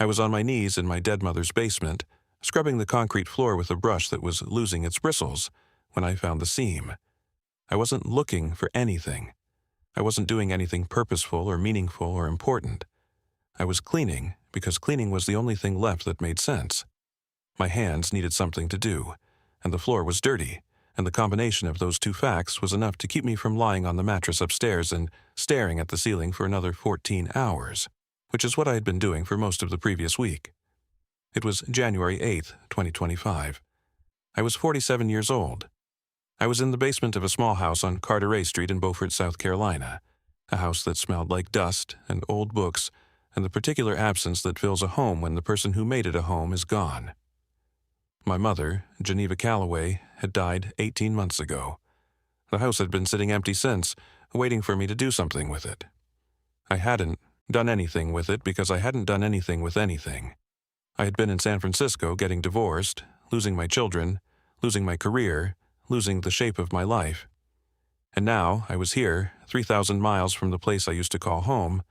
I was on my knees in my dead mother's basement, scrubbing the concrete floor with a brush that was losing its bristles, when I found the seam. I wasn't looking for anything. I wasn't doing anything purposeful or meaningful or important. I was cleaning because cleaning was the only thing left that made sense. My hands needed something to do, and the floor was dirty, and the combination of those two facts was enough to keep me from lying on the mattress upstairs and staring at the ceiling for another 14 hours, which is what I had been doing for most of the previous week. It was January 8th, 2025. I was 47 years old. I was in the basement of a small house on Carteret Street in Beaufort, South Carolina, a house that smelled like dust and old books and the particular absence that fills a home when the person who made it a home is gone. My mother, Geneva Calloway, had died 18 months ago. The house had been sitting empty since, waiting for me to do something with it. I hadn't done anything with it because I hadn't done anything with anything. I had been in San Francisco getting divorced, losing my children, losing my career, losing the shape of my life. And now I was here, 3,000 miles from the place I used to call home,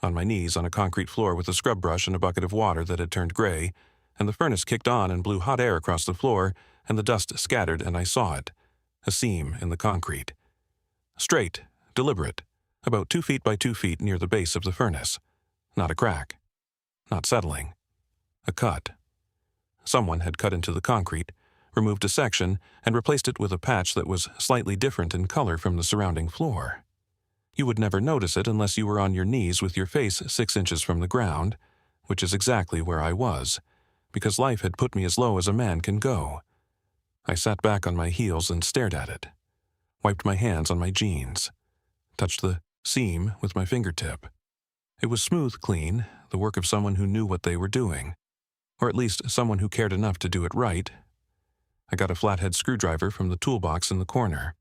on my knees on a concrete floor with a scrub brush and a bucket of water that had turned gray, and the furnace kicked on and blew hot air across the floor, and the dust scattered, and I saw it, a seam in the concrete. Straight, deliberate, about 2 feet by 2 feet near the base of the furnace. Not a crack. Not settling. A cut. Someone had cut into the concrete, removed a section, and replaced it with a patch that was slightly different in color from the surrounding floor. You would never notice it unless you were on your knees with your face 6 inches from the ground, which is exactly where I was, because life had put me as low as a man can go. I sat back on my heels and stared at it, wiped my hands on my jeans, touched the seam with my fingertip. It was smooth clean, the work of someone who knew what they were doing, or at least someone who cared enough to do it right. I got a flathead screwdriver from the toolbox in the corner.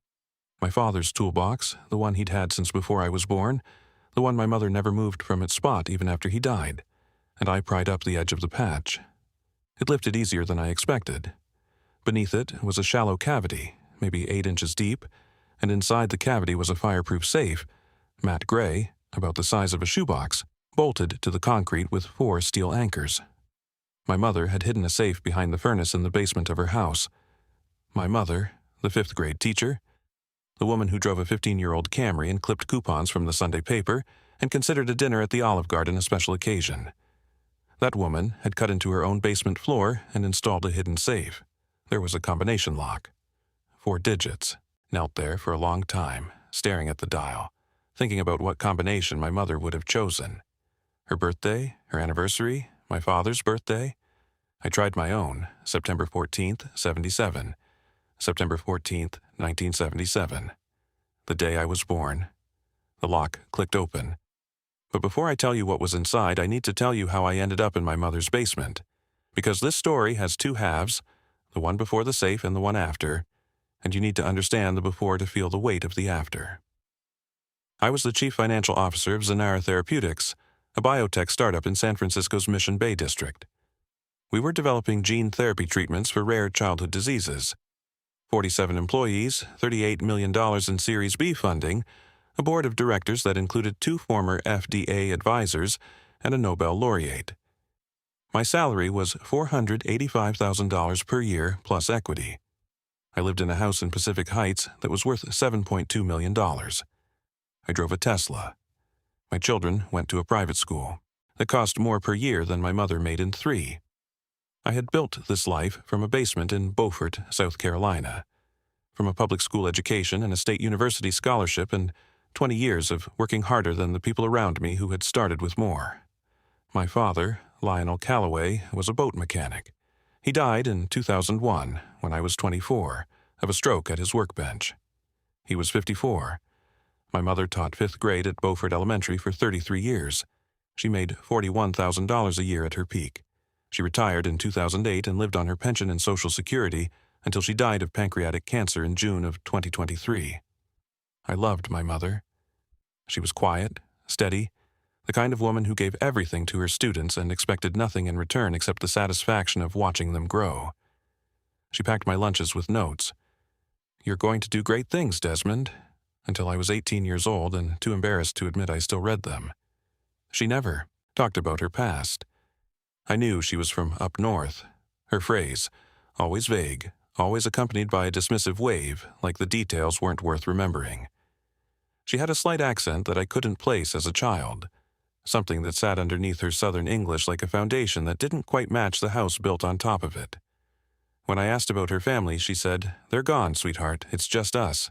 My father's toolbox, the one he'd had since before I was born, the one my mother never moved from its spot even after he died, and I pried up the edge of the patch. It lifted easier than I expected. Beneath it was a shallow cavity, maybe 8 inches deep, and inside the cavity was a fireproof safe, matte gray, about the size of a shoebox, bolted to the concrete with 4 steel anchors. My mother had hidden a safe behind the furnace in the basement of her house. My mother, the 5th grade teacher, the woman who drove a 15-year-old Camry and clipped coupons from the Sunday paper and considered a dinner at the Olive Garden a special occasion. That woman had cut into her own basement floor and installed a hidden safe. There was a combination lock. 4 digits, knelt there for a long time, staring at the dial, thinking about what combination my mother would have chosen. Her birthday, her anniversary, my father's birthday. I tried my own, September 14th, 77. September 14th, 1977. The day I was born. The lock clicked open. But before I tell you what was inside, I need to tell you how I ended up in my mother's basement. Because this story has 2 halves, the one before the safe and the one after, and you need to understand the before to feel the weight of the after. I was the chief financial officer of Zenara Therapeutics, a biotech startup in San Francisco's Mission Bay district. We were developing gene therapy treatments for rare childhood diseases. 47 employees, $38 million in Series B funding, a board of directors that included 2 former FDA advisors and a Nobel laureate. My salary was $485,000 per year plus equity. I lived in a house in Pacific Heights that was worth $7.2 million. I drove a Tesla. My children went to a private school that cost more per year than my mother made in 3. I had built this life from a basement in Beaufort, South Carolina, from a public school education and a state university scholarship and 20 years of working harder than the people around me who had started with more. My father, Lionel Calloway, was a boat mechanic. He died in 2001, when I was 24, of a stroke at his workbench. He was 54. My mother taught 5th grade at Beaufort Elementary for 33 years. She made $41,000 a year at her peak. She retired in 2008 and lived on her pension and Social Security until she died of pancreatic cancer in June of 2023. I loved my mother. She was quiet, steady, the kind of woman who gave everything to her students and expected nothing in return except the satisfaction of watching them grow. She packed my lunches with notes. "You're going to do great things, Desmond," until I was 18 years old and too embarrassed to admit I still read them. She never talked about her past. I knew she was from up north. Her phrase, always vague, always accompanied by a dismissive wave, like the details weren't worth remembering. She had a slight accent that I couldn't place as a child, something that sat underneath her southern English like a foundation that didn't quite match the house built on top of it. When I asked about her family, she said, "They're gone, sweetheart, it's just us."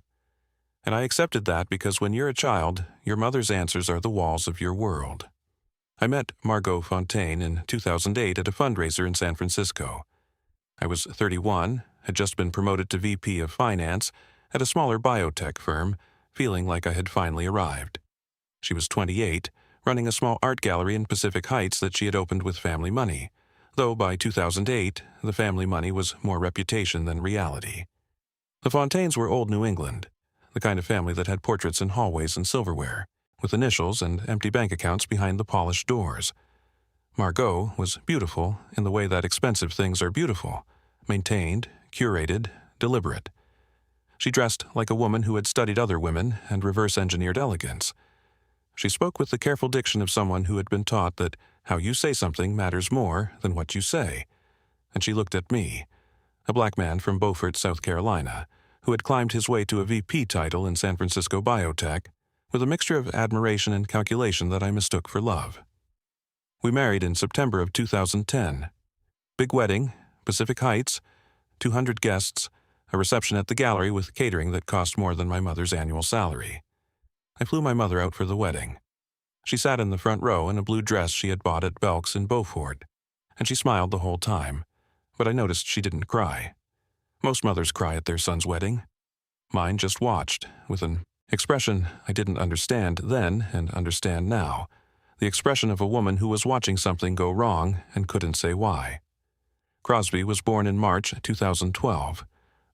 And I accepted that because when you're a child, your mother's answers are the walls of your world. I met Margot Fontaine in 2008 at a fundraiser in San Francisco. I was 31, had just been promoted to VP of Finance at a smaller biotech firm, feeling like I had finally arrived. She was 28, running a small art gallery in Pacific Heights that she had opened with family money, though by 2008, the family money was more reputation than reality. The Fontaines were old New England, the kind of family that had portraits in hallways and silverware, with initials and empty bank accounts behind the polished doors. Margot was beautiful in the way that expensive things are beautiful, maintained, curated, deliberate. She dressed like a woman who had studied other women and reverse-engineered elegance. She spoke with the careful diction of someone who had been taught that how you say something matters more than what you say. And she looked at me, a black man from Beaufort, South Carolina, who had climbed his way to a VP title in San Francisco biotech, with a mixture of admiration and calculation that I mistook for love. We married in September of 2010. Big wedding, Pacific Heights, 200 guests, a reception at the gallery with catering that cost more than my mother's annual salary. I flew my mother out for the wedding. She sat in the front row in a blue dress she had bought at Belk's in Beaufort, and she smiled the whole time, but I noticed she didn't cry. Most mothers cry at their son's wedding. Mine just watched, with an expression I didn't understand then and understand now, the expression of a woman who was watching something go wrong and couldn't say why. Crosby was born in March 2012,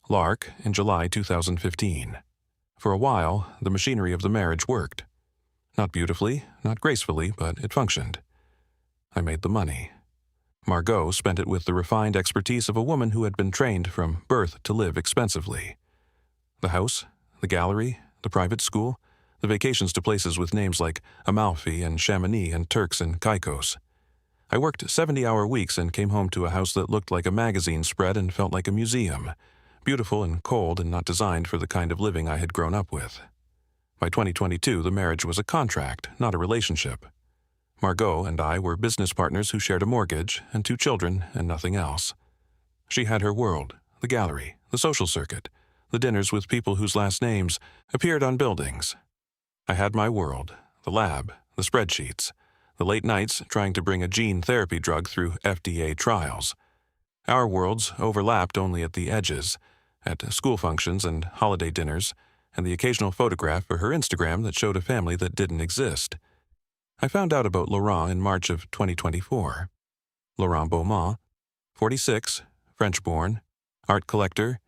Lark in July 2015. For a while, the machinery of the marriage worked. Not beautifully, not gracefully, but it functioned. I made the money. Margot spent it with the refined expertise of a woman who had been trained from birth to live expensively. The house, the gallery, the private school, the vacations to places with names like Amalfi and Chamonix and Turks and Caicos. I worked 70-hour weeks and came home to a house that looked like a magazine spread and felt like a museum, beautiful and cold and not designed for the kind of living I had grown up with. By 2022, the marriage was a contract, not a relationship. Margot and I were business partners who shared a mortgage and 2 children and nothing else. She had her world, the gallery, the social circuit, the dinners with people whose last names appeared on buildings. I had my world, the lab, the spreadsheets, the late nights trying to bring a gene therapy drug through FDA trials. Our worlds overlapped only at the edges, at school functions and holiday dinners, and the occasional photograph for her Instagram that showed a family that didn't exist. I found out about Laurent in March of 2024. Laurent Beaumont, 46, French-born, art collector,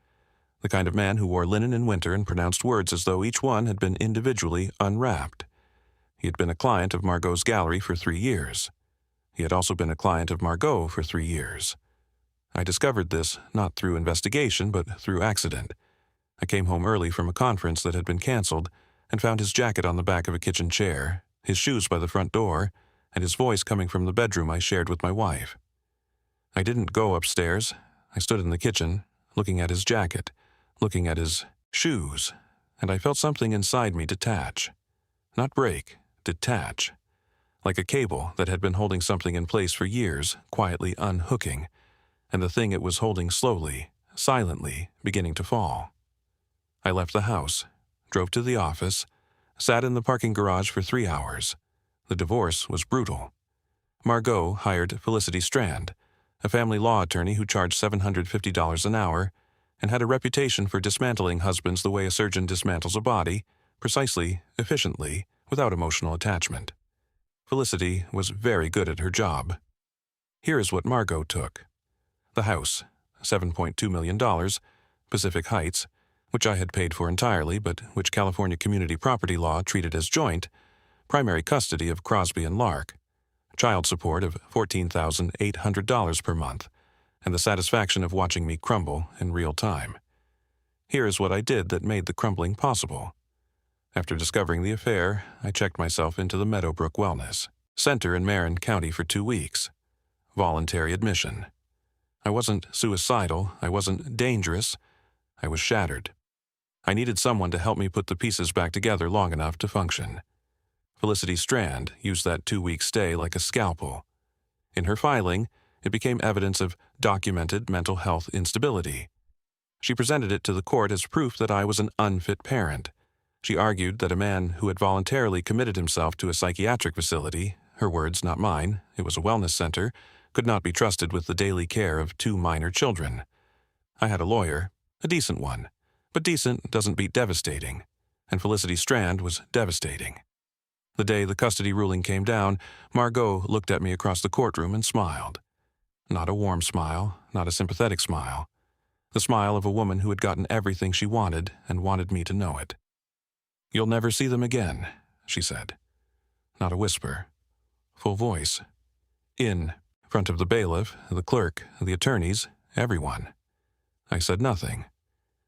the kind of man who wore linen in winter and pronounced words as though each one had been individually unwrapped. He had been a client of Margot's gallery for 3 years. He had also been a client of Margot for 3 years. I discovered this not through investigation but through accident. I came home early from a conference that had been canceled and found his jacket on the back of a kitchen chair, his shoes by the front door, and his voice coming from the bedroom I shared with my wife. I didn't go upstairs. I stood in the kitchen, looking at his jacket, looking at his shoes, and I felt something inside me detach. Not break, detach. Like a cable that had been holding something in place for years, quietly unhooking, and the thing it was holding slowly, silently, beginning to fall. I left the house, drove to the office, sat in the parking garage for 3 hours. The divorce was brutal. Margot hired Felicity Strand, a family law attorney who charged $750 an hour and had a reputation for dismantling husbands the way a surgeon dismantles a body, precisely, efficiently, without emotional attachment. Felicity was very good at her job. Here is what Margot took. The house, $7.2 million, Pacific Heights, which I had paid for entirely but which California community property law treated as joint, primary custody of Crosby and Lark, child support of $14,800 per month, and the satisfaction of watching me crumble in real time. Here is what I did that made the crumbling possible. After discovering the affair, I checked myself into the Meadowbrook Wellness Center in Marin County for 2 weeks. voluntary admission. I wasn't suicidal, I wasn't dangerous, I was shattered. I needed someone to help me put the pieces back together long enough to function. Felicity Strand used that 2-week stay like a scalpel. In her filing, it became evidence of documented mental health instability. She presented it to the court as proof that I was an unfit parent. She argued that a man who had voluntarily committed himself to a psychiatric facility, her words, not mine, it was a wellness center, could not be trusted with the daily care of 2 minor children. I had a lawyer, a decent one, but decent doesn't beat devastating, and Felicity Strand was devastating. The day the custody ruling came down, Margot looked at me across the courtroom and smiled. Not a warm smile, not a sympathetic smile. The smile of a woman who had gotten everything she wanted and wanted me to know it. "You'll never see them again," she said. Not a whisper. Full voice. In front of the bailiff, the clerk, the attorneys, everyone. I said nothing.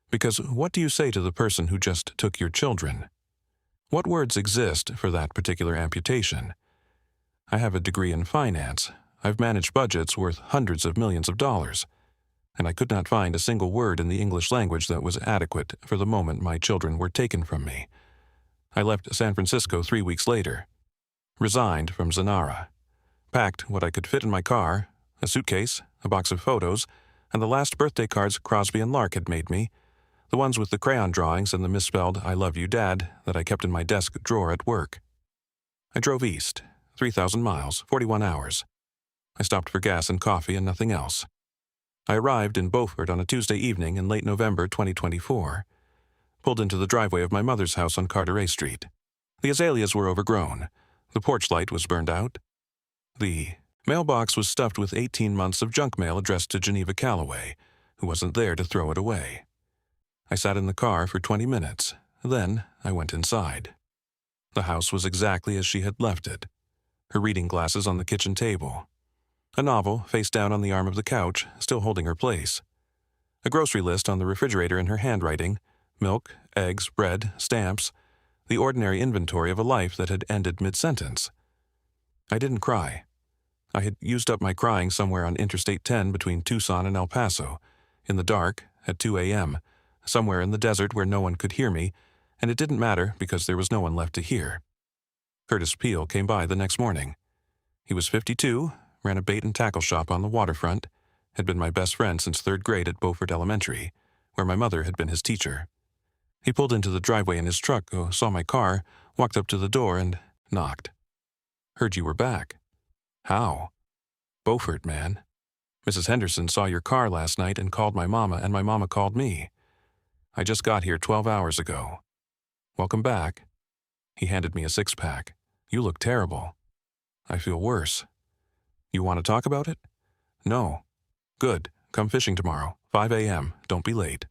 Because what do you say to the person who just took your children? What words exist for that particular amputation? I have a degree in finance. I've managed budgets worth hundreds of millions of dollars, and I could not find a single word in the English language that was adequate for the moment my children were taken from me. I left San Francisco 3 weeks later, resigned from Zanara, packed what I could fit in my car, a suitcase, a box of photos, and the last birthday cards Crosby and Lark had made me, the ones with the crayon drawings and the misspelled "I love you, Dad" that I kept in my desk drawer at work. I drove east, 3,000 miles, 41 hours. I stopped for gas and coffee and nothing else. I arrived in Beaufort on a Tuesday evening in late November 2024. Pulled into the driveway of my mother's house on Carteret Street. The azaleas were overgrown. The porch light was burned out. The mailbox was stuffed with 18 months of junk mail addressed to Geneva Calloway, who wasn't there to throw it away. I sat in the car for 20 minutes. Then I went inside. The house was exactly as she had left it. Her reading glasses on the kitchen table. A novel face down on the arm of the couch, still holding her place. A grocery list on the refrigerator in her handwriting. Milk, eggs, bread, stamps. The ordinary inventory of a life that had ended mid-sentence. I didn't cry. I had used up my crying somewhere on Interstate 10 between Tucson and El Paso, in the dark, at 2 a.m., somewhere in the desert where no one could hear me, and it didn't matter because there was no one left to hear. Curtis Peale came by the next morning. He was 52, ran a bait and tackle shop on the waterfront, had been my best friend since 3rd grade at Beaufort Elementary, where my mother had been his teacher. He pulled into the driveway in his truck, saw my car, walked up to the door and knocked. "Heard you were back." "How?" "Beaufort, man. Mrs. Henderson saw your car last night and called my mama, and my mama called me. I just got here 12 hours ago. Welcome back." He handed me a 6-pack. "You look terrible." "I feel worse." "You want to talk about it?" "No." "Good. Come fishing tomorrow, 5 a.m. Don't be late."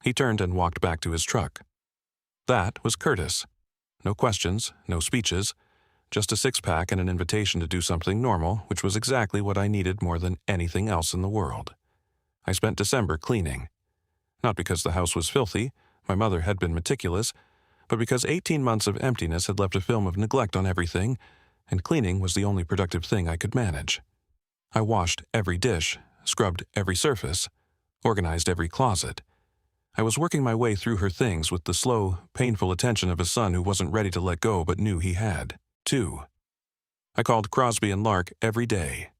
He turned and walked back to his truck. That was Curtis. No questions, no speeches, just a 6-pack and an invitation to do something normal, which was exactly what I needed more than anything else in the world. I spent December cleaning. Not because the house was filthy, my mother had been meticulous, but because 18 months of emptiness had left a film of neglect on everything, and cleaning was the only productive thing I could manage. I washed every dish, scrubbed every surface, organized every closet. I was working my way through her things with the slow, painful attention of a son who wasn't ready to let go but knew he had, too. I called Crosby and Lark every day.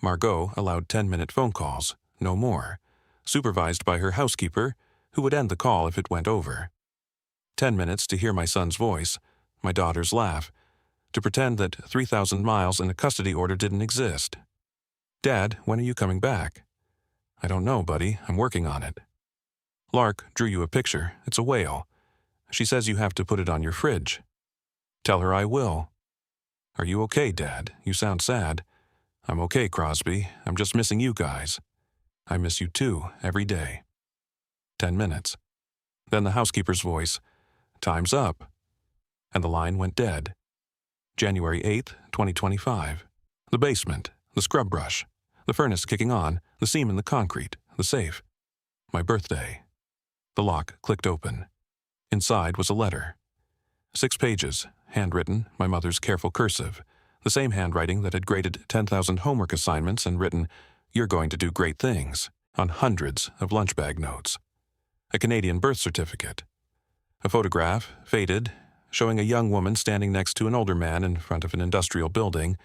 Margot allowed 10-minute phone calls, no more, supervised by her housekeeper, who would end the call if it went over. 10 minutes to hear my son's voice, my daughter's laugh, to pretend that 3,000 miles and a custody order didn't exist. "Dad, when are you coming back?" "I don't know, buddy. I'm working on it." "Lark drew you a picture. It's a whale. She says you have to put it on your fridge." "Tell her I will." "Are you okay, Dad? You sound sad." "I'm okay, Crosby. I'm just missing you guys." "I miss you too, every day." 10 minutes. Then the housekeeper's voice, "Time's up." And the line went dead. January 8th, 2025. The basement, the scrub brush, the furnace kicking on, the seam in the concrete, the safe. My birthday. The lock clicked open. Inside was a letter. 6 pages, handwritten, my mother's careful cursive, The same handwriting that had graded 10,000 homework assignments and written, "You're going to do great things," on hundreds of lunch bag notes. A Canadian birth certificate. A photograph, faded, showing a young woman standing next to an older man in front of an industrial building,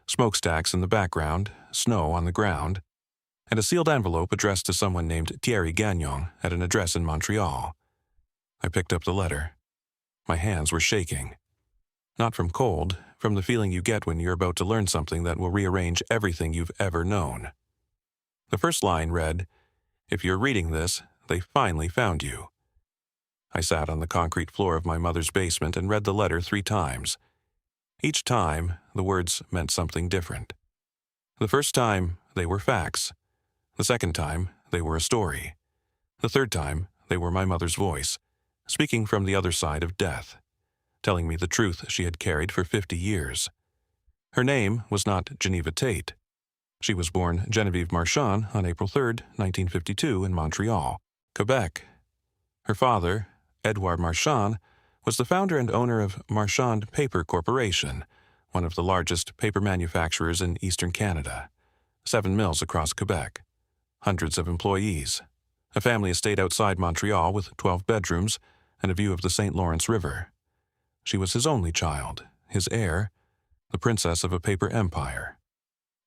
smokestacks in the background, snow on the ground, and a sealed envelope addressed to someone named Thierry Gagnon at an address in Montreal. I picked up the letter. My hands were shaking. Not from cold, from the feeling you get when you're about to learn something that will rearrange everything you've ever known. The first line read, "If you're reading this, they finally found you." I sat on the concrete floor of my mother's basement and read the letter 3 times. Each time, the words meant something different. The first time, they were facts. The second time, they were a story. The third time, they were my mother's voice, speaking from the other side of death, telling me the truth she had carried for 50 years. Her name was not Geneva Tate. She was born Genevieve Marchand on April 3, 1952, in Montreal, Quebec. Her father, Edouard Marchand, was the founder and owner of Marchand Paper Corporation, one of the largest paper manufacturers in eastern Canada. 7 mills across Quebec, hundreds of employees, a family estate outside Montreal with 12 bedrooms and a view of the St. Lawrence River. She was his only child, his heir, the princess of a paper empire.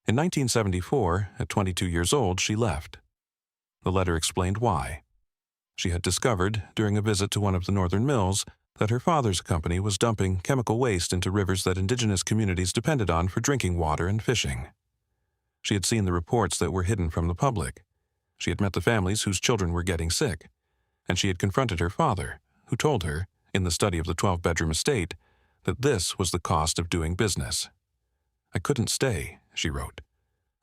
In 1974, at 22 years old, she left. The letter explained why. She had discovered, during a visit to one of the northern mills, that her father's company was dumping chemical waste into rivers that Indigenous communities depended on for drinking water and fishing. She had seen the reports that were hidden from the public. She had met the families whose children were getting sick, and she had confronted her father, who told her, in the study of the 12-bedroom estate, that this was the cost of doing business. "I couldn't stay," she wrote.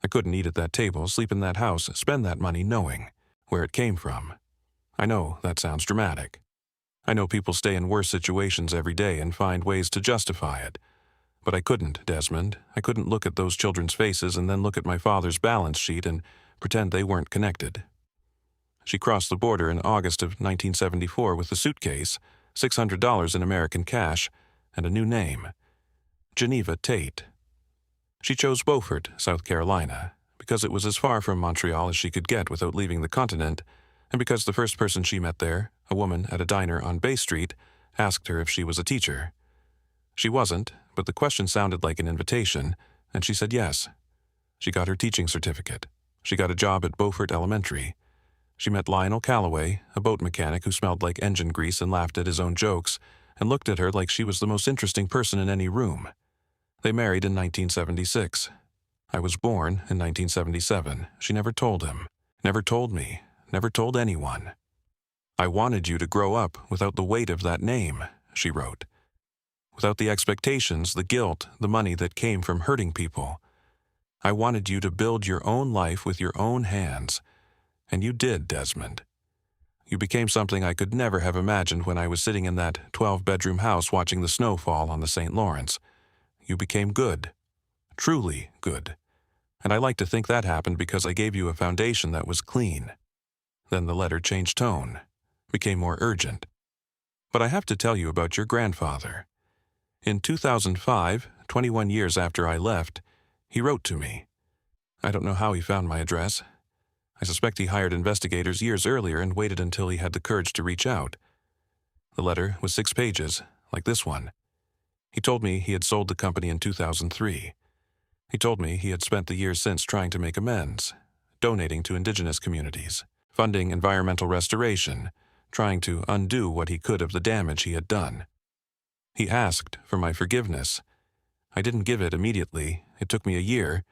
"I couldn't eat at that table, sleep in that house, spend that money knowing where it came from. I know that sounds dramatic. I know people stay in worse situations every day and find ways to justify it. But I couldn't, Desmond. I couldn't look at those children's faces and then look at my father's balance sheet and pretend they weren't connected." She crossed the border in August of 1974 with a suitcase, $600 in American cash, and a new name, Geneva Tate. She chose Beaufort, South Carolina, because it was as far from Montreal as she could get without leaving the continent, and because the first person she met there, a woman at a diner on Bay Street, asked her if she was a teacher. She wasn't, but the question sounded like an invitation, and she said yes. She got her teaching certificate. She got a job at Beaufort Elementary. She met Lionel Calloway, a boat mechanic who smelled like engine grease and laughed at his own jokes, and looked at her like she was the most interesting person in any room. They married in 1976. I was born in 1977. She never told him, never told me, never told anyone. "I wanted you to grow up without the weight of that name," she wrote. "Without the expectations, the guilt, the money that came from hurting people. I wanted you to build your own life with your own hands. And you did, Desmond. You became something I could never have imagined when I was sitting in that 12-bedroom house watching the snow fall on the St. Lawrence. You became good. Truly good. And I like to think that happened because I gave you a foundation that was clean." Then the letter changed tone, became more urgent. "But I have to tell you about your grandfather. In 2005, 21 years after I left, he wrote to me. I don't know how he found my address. I suspect he hired investigators years earlier and waited until he had the courage to reach out. The letter was 6 pages, like this one. He told me he had sold the company in 2003. He told me he had spent the years since trying to make amends, donating to Indigenous communities, funding environmental restoration, trying to undo what he could of the damage he had done. He asked for my forgiveness. I didn't give it immediately. It took me a year,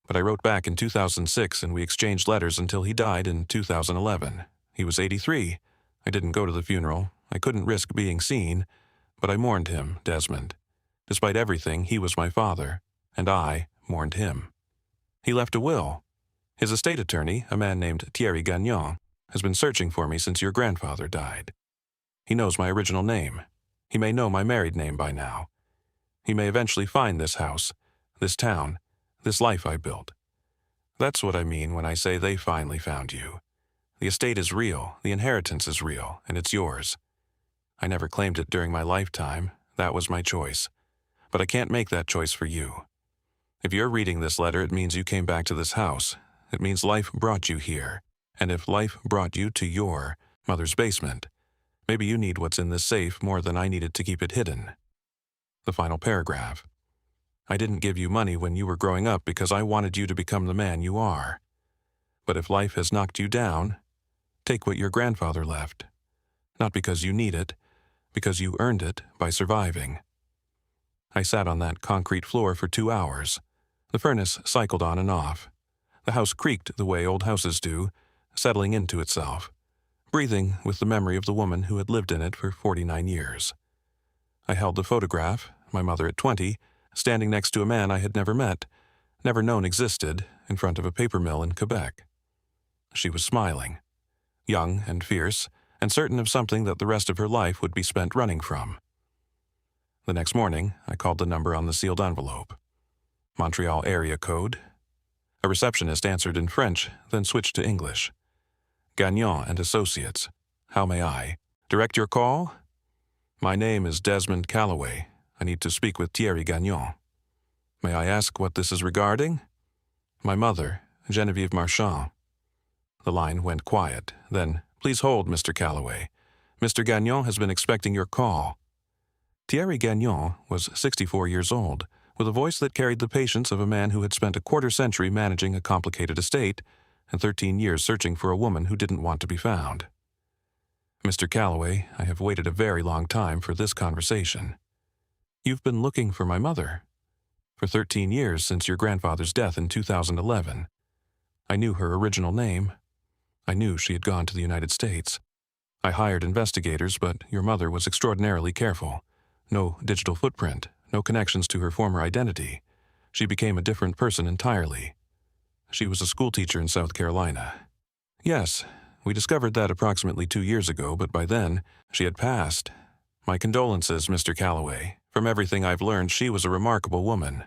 but I wrote back in 2006 and we exchanged letters until he died in 2011. He was 83. I didn't go to the funeral. I couldn't risk being seen, but I mourned him, Desmond. Despite everything, he was my father, and I mourned him. He left a will. His estate attorney, a man named Thierry Gagnon, has been searching for me since your grandfather died. He knows my original name. He may know my married name by now. He may eventually find this house, this town, this life I built. That's what I mean when I say they finally found you. The estate is real, the inheritance is real, and it's yours. I never claimed it during my lifetime. That was my choice. But I can't make that choice for you. If you're reading this letter, it means you came back to this house. It means life brought you here. And if life brought you to your mother's basement, maybe you need what's in this safe more than I needed to keep it hidden. The final paragraph. I didn't give you money when you were growing up because I wanted you to become the man you are. But if life has knocked you down, take what your grandfather left. Not because you need it, because you earned it by surviving. I sat on that concrete floor for 2 hours. The furnace cycled on and off. The house creaked the way old houses do, settling into itself, breathing with the memory of the woman who had lived in it for 49 years. I held the photograph, my mother at 20, standing next to a man I had never met, never known existed, in front of a paper mill in Quebec. She was smiling, young and fierce, and certain of something that the rest of her life would be spent running from. The next morning, I called the number on the sealed envelope. Montreal area code. A receptionist answered in French, then switched to English. Gagnon and Associates. How may I direct your call? My name is Desmond Calloway. I need to speak with Thierry Gagnon. May I ask what this is regarding? My mother, Geneviève Marchand. The line went quiet. Then, please hold, Mr. Calloway. Mr. Gagnon has been expecting your call. Thierry Gagnon was 64 years old, with a voice that carried the patience of a man who had spent a quarter-century managing a complicated estate and 13 years searching for a woman who didn't want to be found. Mr. Calloway, I have waited a very long time for this conversation. You've been looking for my mother. For 13 years since your grandfather's death in 2011. I knew her original name. I knew she had gone to the United States. I hired investigators, but your mother was extraordinarily careful. No digital footprint, no connections to her former identity. She became a different person entirely. She was a schoolteacher in South Carolina. Yes, we discovered that approximately 2 years ago, but by then, she had passed. My condolences, Mr. Calloway. From everything I've learned, she was a remarkable woman.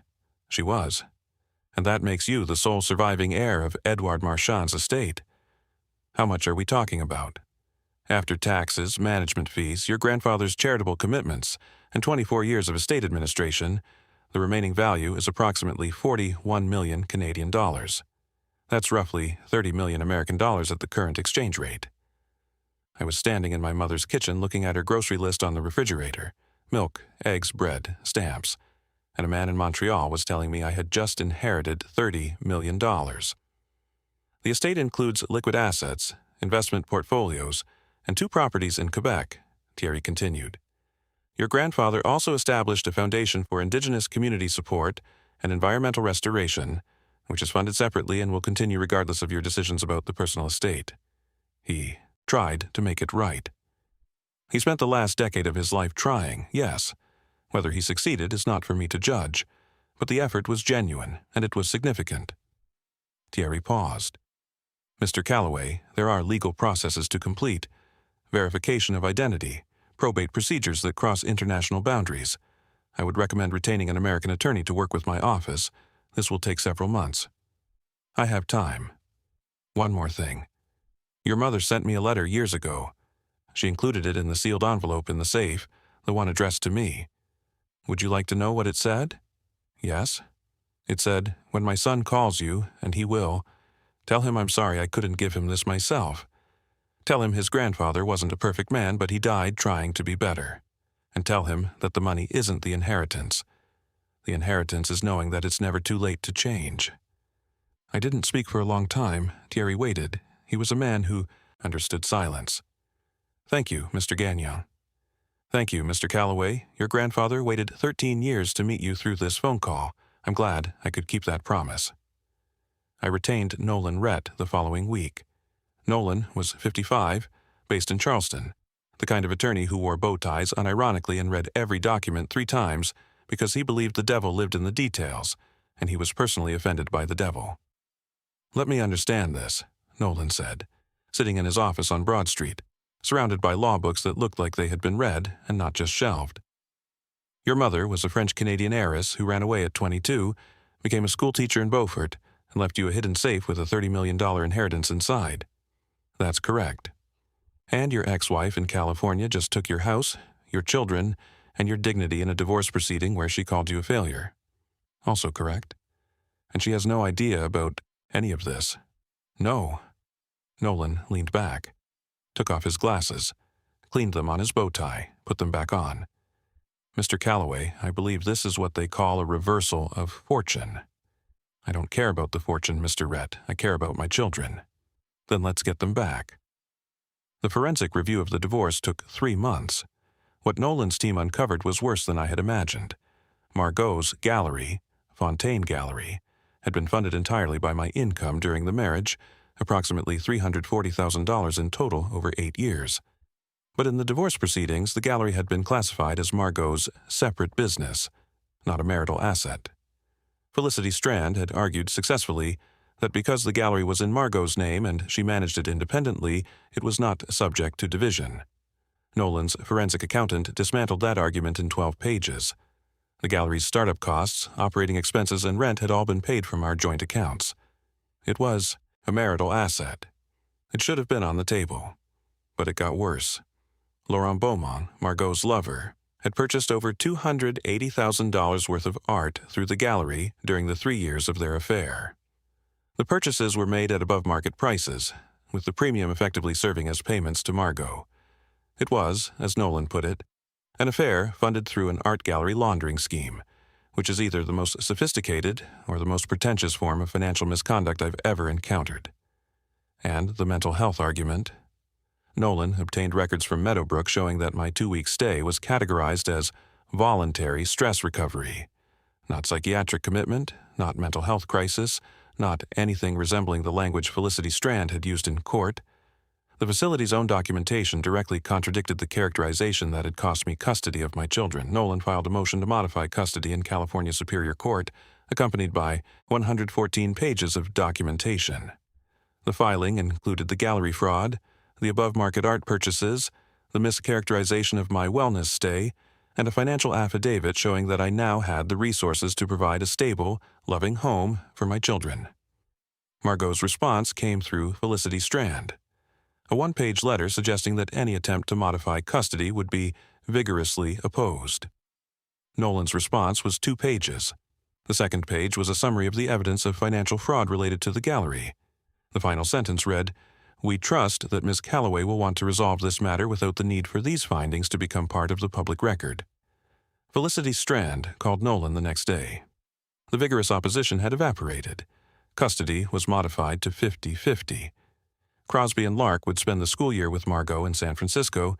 She was. And that makes you the sole surviving heir of Edouard Marchand's estate. How much are we talking about? After taxes, management fees, your grandfather's charitable commitments, and 24 years of estate administration, the remaining value is approximately 41 million Canadian dollars. That's roughly 30 million American dollars at the current exchange rate. I was standing in my mother's kitchen looking at her grocery list on the refrigerator: milk, eggs, bread, stamps, and a man in Montreal was telling me I had just inherited $30 million. The estate includes liquid assets, investment portfolios, and 2 properties in Quebec, Thierry continued. Your grandfather also established a foundation for Indigenous community support and environmental restoration, which is funded separately and will continue regardless of your decisions about the personal estate. He tried to make it right. He spent the last decade of his life trying, yes. Whether he succeeded is not for me to judge, but the effort was genuine, and it was significant. Thierry paused. Mr. Calloway, there are legal processes to complete. Verification of identity, probate procedures that cross international boundaries. I would recommend retaining an American attorney to work with my office. This will take several months. I have time. One more thing. Your mother sent me a letter years ago. She included it in the sealed envelope in the safe, the one addressed to me. Would you like to know what it said? Yes. It said, when my son calls you, and he will, tell him I'm sorry I couldn't give him this myself. Tell him his grandfather wasn't a perfect man, but he died trying to be better. And tell him that the money isn't the inheritance. The inheritance is knowing that it's never too late to change. I didn't speak for a long time. Thierry waited. He was a man who understood silence. Thank you, Mr. Gagnon. Thank you, Mr. Calloway. Your grandfather waited 13 years to meet you through this phone call. I'm glad I could keep that promise. I retained Nolan Rhett the following week. Nolan was 55, based in Charleston, the kind of attorney who wore bow ties unironically and read every document 3 times because he believed the devil lived in the details, and he was personally offended by the devil. Let me understand this, Nolan said, sitting in his office on Broad Street, surrounded by law books that looked like they had been read and not just shelved. Your mother was a French-Canadian heiress who ran away at 22, became a schoolteacher in Beaufort, and left you a hidden safe with a $30 million inheritance inside. That's correct. And your ex-wife in California just took your house, your children, and your dignity in a divorce proceeding where she called you a failure. Also correct. And she has no idea about any of this. No. Nolan leaned back, took off his glasses, cleaned them on his bow tie, put them back on. Mr. Calloway, I believe this is what they call a reversal of fortune. I don't care about the fortune, Mr. Rhett. I care about my children. Then let's get them back. The forensic review of the divorce took 3 months. What Nolan's team uncovered was worse than I had imagined. Margot's gallery, Fontaine Gallery, had been funded entirely by my income during the marriage, approximately $340,000 in total over 8 years. But in the divorce proceedings, the gallery had been classified as Margot's separate business, not a marital asset. Felicity Strand had argued successfully that because the gallery was in Margot's name and she managed it independently, it was not subject to division. Nolan's forensic accountant dismantled that argument in 12 pages. The gallery's startup costs, operating expenses, and rent had all been paid from our joint accounts. It was a marital asset. It should have been on the table. But it got worse. Laurent Beaumont, Margot's lover, had purchased over $280,000 worth of art through the gallery during the 3 years of their affair. The purchases were made at above-market prices, with the premium effectively serving as payments to Margot. It was, as Nolan put it, an affair funded through an art gallery laundering scheme, which is either the most sophisticated or the most pretentious form of financial misconduct I've ever encountered. And the mental health argument. Nolan obtained records from Meadowbrook showing that my 2-week stay was categorized as voluntary stress recovery. Not psychiatric commitment, not mental health crisis, not anything resembling the language Felicity Strand had used in court. The facility's own documentation directly contradicted the characterization that had cost me custody of my children. Nolan filed a motion to modify custody in California Superior Court, accompanied by 114 pages of documentation. The filing included the gallery fraud, the above-market art purchases, the mischaracterization of my wellness stay, and a financial affidavit showing that I now had the resources to provide a stable, loving home for my children. Margot's response came through Felicity Strand. A 1-page letter suggesting that any attempt to modify custody would be vigorously opposed. Nolan's response was 2 pages. The second page was a summary of the evidence of financial fraud related to the gallery. The final sentence read, "We trust that Ms. Calloway will want to resolve this matter without the need for these findings to become part of the public record." Felicity Strand called Nolan the next day. The vigorous opposition had evaporated. Custody was modified to 50-50. Crosby and Lark would spend the school year with Margot in San Francisco,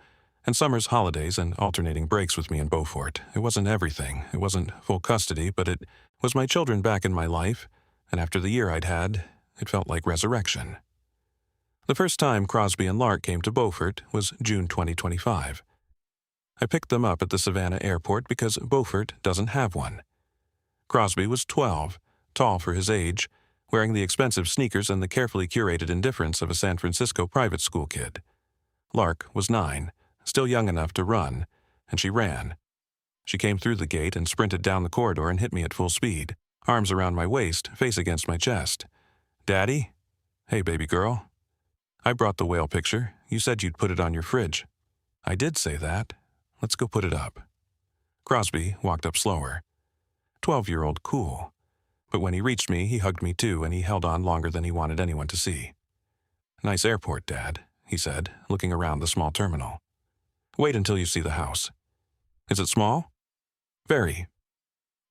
and summers, holidays, and alternating breaks with me in Beaufort. It wasn't everything. It wasn't full custody, but it was my children back in my life, and after the year I'd had, it felt like resurrection. The first time Crosby and Lark came to Beaufort was June 2025. I picked them up at the Savannah airport because Beaufort doesn't have one. Crosby was 12, tall for his age, wearing the expensive sneakers and the carefully curated indifference of a San Francisco private school kid. Lark was 9, still young enough to run, and she ran. She came through the gate and sprinted down the corridor and hit me at full speed, arms around my waist, face against my chest. "Daddy?" "Hey, baby girl." "I brought the whale picture. You said you'd put it on your fridge." "I did say that. Let's go put it up." Crosby walked up slower. 12-year-old cool. But when he reached me, he hugged me too, and he held on longer than he wanted anyone to see. "Nice airport, Dad," he said, looking around the small terminal. "Wait until you see the house." "Is it small?" "Very."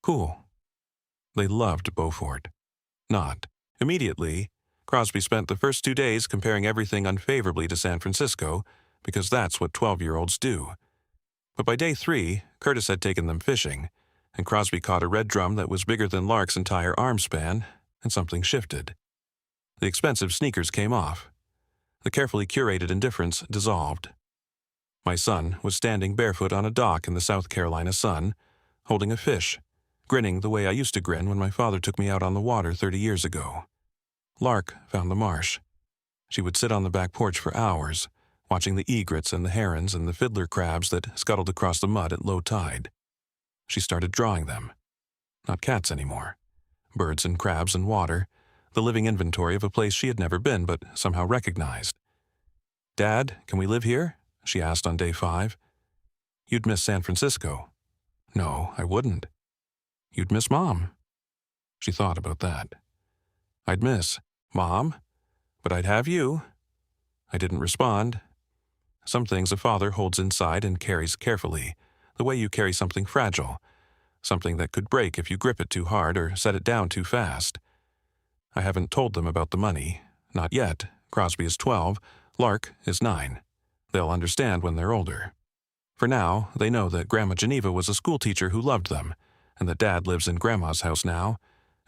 "Cool." They loved Beaufort. Not. Immediately, Crosby spent the first 2 days comparing everything unfavorably to San Francisco, because that's what 12-year-olds do. But by day 3, Curtis had taken them fishing, and Crosby caught a red drum that was bigger than Lark's entire arm span, and something shifted. The expensive sneakers came off. The carefully curated indifference dissolved. My son was standing barefoot on a dock in the South Carolina sun, holding a fish, grinning the way I used to grin when my father took me out on the water 30 years ago. Lark found the marsh. She would sit on the back porch for hours, watching the egrets and the herons and the fiddler crabs that scuttled across the mud at low tide. She started drawing them. Not cats anymore. Birds and crabs and water, the living inventory of a place she had never been but somehow recognized. "Dad, can we live here?" she asked on day 5. "You'd miss San Francisco." "No, I wouldn't." "You'd miss Mom." She thought about that. I'd miss, "Mom, but I'd have you." I didn't respond. Some things a father holds inside and carries carefully, the way you carry something fragile, something that could break if you grip it too hard or set it down too fast. I haven't told them about the money. Not yet. Crosby is 12, Lark is 9. They'll understand when they're older. For now, they know that Grandma Geneva was a schoolteacher who loved them, and that Dad lives in Grandma's house now,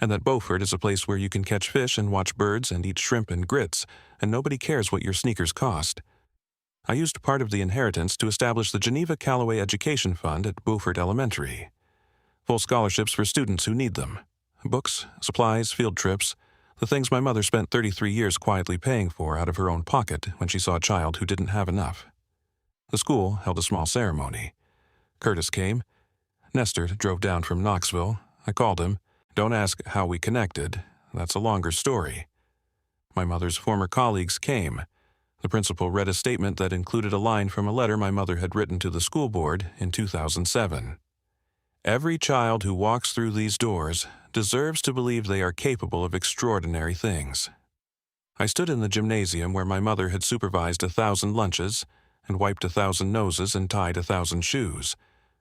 and that Beaufort is a place where you can catch fish and watch birds and eat shrimp and grits, and nobody cares what your sneakers cost. I used part of the inheritance to establish the Geneva Callaway Education Fund at Beaufort Elementary. Full scholarships for students who need them. Books, supplies, field trips, the things my mother spent 33 years quietly paying for out of her own pocket when she saw a child who didn't have enough. The school held a small ceremony. Curtis came. Nestor drove down from Knoxville. I called him. Don't ask how we connected. That's a longer story. My mother's former colleagues came. The principal read a statement that included a line from a letter my mother had written to the school board in 2007. Every child who walks through these doors deserves to believe they are capable of extraordinary things. I stood in the gymnasium where my mother had supervised 1,000 lunches and wiped 1,000 noses and tied 1,000 shoes,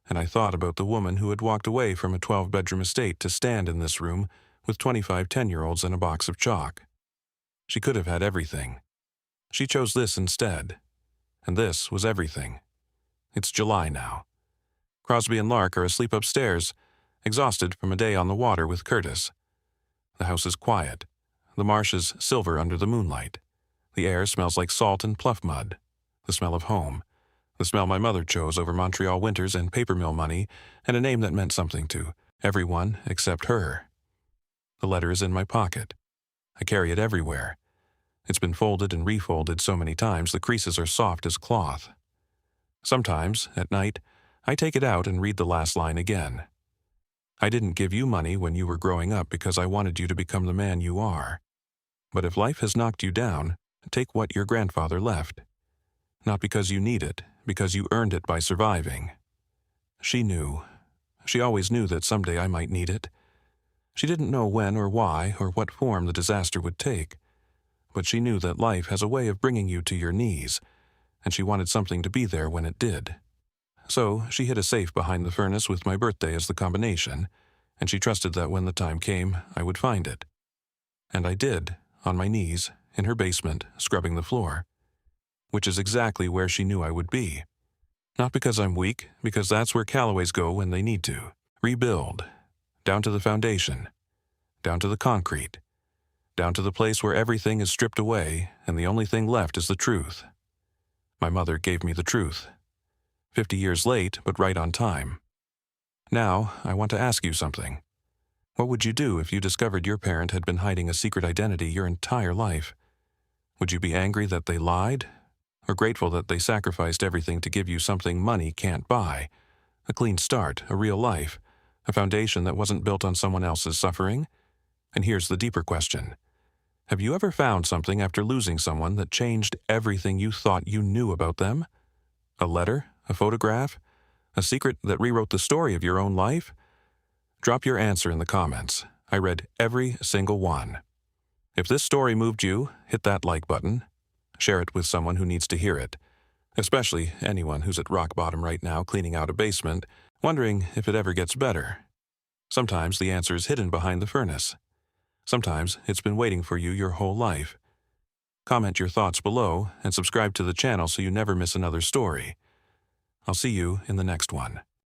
and I thought about the woman who had walked away from a 12-bedroom estate to stand in this room with 25 10-year-olds and a box of chalk. She could have had everything. She chose this instead, and this was everything. It's July now. Crosby and Lark are asleep upstairs, exhausted from a day on the water with Curtis. The house is quiet. The marsh is silver under the moonlight. The air smells like salt and pluff mud. The smell of home. The smell my mother chose over Montreal winters and paper mill money, and a name that meant something to everyone except her. The letter is in my pocket. I carry it everywhere. It's been folded and refolded so many times the creases are soft as cloth. Sometimes, at night, I take it out and read the last line again. I didn't give you money when you were growing up because I wanted you to become the man you are. But if life has knocked you down, take what your grandfather left. Not because you need it, because you earned it by surviving. She knew. She always knew that someday I might need it. She didn't know when or why or what form the disaster would take. But she knew that life has a way of bringing you to your knees, and she wanted something to be there when it did. So she hid a safe behind the furnace with my birthday as the combination, and she trusted that when the time came, I would find it. And I did, on my knees, in her basement, scrubbing the floor. Which is exactly where she knew I would be. Not because I'm weak, because that's where Callaways go when they need to. Rebuild. Down to the foundation. Down to the concrete. Down to the place where everything is stripped away and the only thing left is the truth. My mother gave me the truth. 50 years late, but right on time. Now, I want to ask you something. What would you do if you discovered your parent had been hiding a secret identity your entire life? Would you be angry that they lied? Or grateful that they sacrificed everything to give you something money can't buy? A clean start, a real life, a foundation that wasn't built on someone else's suffering? And here's the deeper question. Have you ever found something after losing someone that changed everything you thought you knew about them? A letter? A photograph? A secret that rewrote the story of your own life? Drop your answer in the comments. I read every single one. If this story moved you, hit that like button. Share it with someone who needs to hear it, especially anyone who's at rock bottom right now cleaning out a basement, wondering if it ever gets better. Sometimes the answer is hidden behind the furnace. Sometimes it's been waiting for you your whole life. Comment your thoughts below and subscribe to the channel so you never miss another story. I'll see you in the next one.